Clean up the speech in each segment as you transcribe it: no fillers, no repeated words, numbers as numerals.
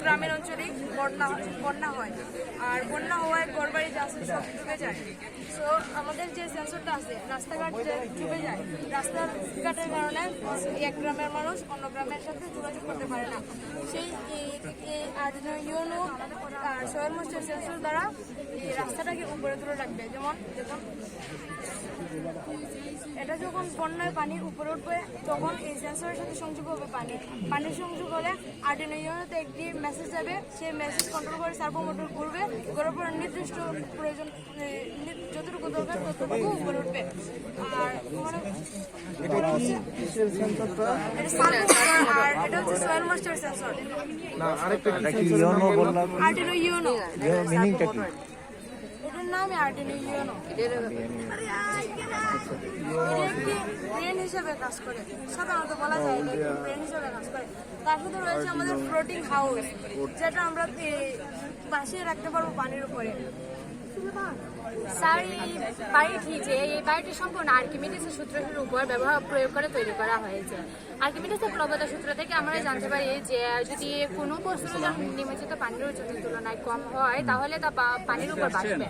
গ্রামের অঞ্চলে বন্যা হয়, আর বন্যা হওয়ায় ঘরবাড়ি যা আছে সব ডুবে যায়। সো আমাদের যে সেন্সরটা আছে, রাস্তাঘাট যে ডুবে যায়, রাস্তাঘাটের কারণে এক গ্রামের মানুষ অন্য গ্রামের সাথে যোগাযোগ করতে পারে না। সেই আর্ডিনো ইউনো আর সোয়েল ময়েশ্চার সেন্সর দ্বারা এই রাস্তাটাকে উপরে তুলে রাখবে। যেমন এটা যখন বন্যায় পানি উপরে উঠবে তখন এই সেন্সরের সাথে সংযোগ হবে পানির সংযোগ হলে আর্ডিনো ইউনোতে একটি মেসেজ যাবে, সেই মেসেজ কন্ট্রোল করে সার্ভো মোটর ঘুরবে, ঘোরার পর নির্দিষ্ট প্রয়োজন যতটুকু দরকার ততটুকু উপরে উঠবে। আর এটা হচ্ছে Soyel moisture sensor. Arduino YONO নামে আর্ডিনো ইউনো একটি ব্রেন হিসেবে কাজ করে, সাধারণত বলা যায় এটা একটি ব্রেন হিসেবে কাজ করে। তার সাথে রয়েছে আমাদের ফ্লোটিং হাউস, যেটা আমরা ভাসিয়ে রাখতে পারবো পানির উপরে। স্যার, এই বাড়িটি এই বাড়িটি সম্পূর্ণ আর্কিমিডিসের সূত্রের উপর প্রয়োগ করে তৈরি করা হয়েছে। আর্কিমিডিসের প্রবলতা সূত্র থেকে আমরা জানতে পারি যে যদি কোনো বস্তুর নিমজ্জিত পানির ওজনের তুলনায় কম হয় তাহলে তা পানির উপর ভাসবে।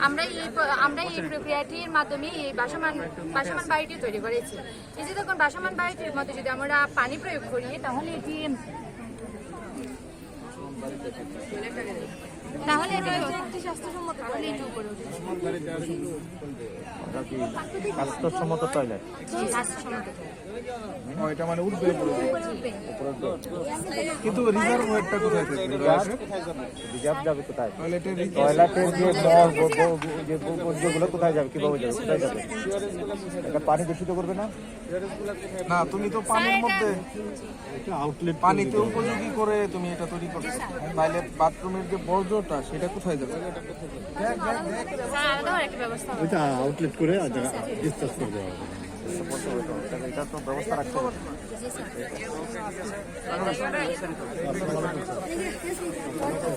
আমরা এই প্রক্রিয়াটির মাধ্যমে এই ভাসমান বাড়িটি তৈরি করেছি। এই যে তখন ভাসমান বাড়িটির মধ্যে যদি আমরা পানি প্রয়োগ করি তাহলে এটি এটা একটি স্বাস্থ্যসম্মত টয়লেট। এটা মানে উঠবে কিন্তু রিজার্ভ ওয়েটটা কোথায় থাকবে? রিজার্ভ যাবে কোথায়? টয়লেটের যে বর্জ্যগুলো কোথায় যাবে, কিভাবে যাবে, কোথায় যাবে? এটা পানি দূষিত করবে না? না, তুমি তো পানির মধ্যে আউটলেট পানিতে উপযোগী করে তুমি এটা তৈরি করছো, তাহলে বাথরুমের যে বর্জ্যটা সেটা কোথায় যাবে? এটা আউটলেট করে ডিসচার্জ করে দেওয়া হবে। এটা তো ব্যবস্থা রাখতে হবে।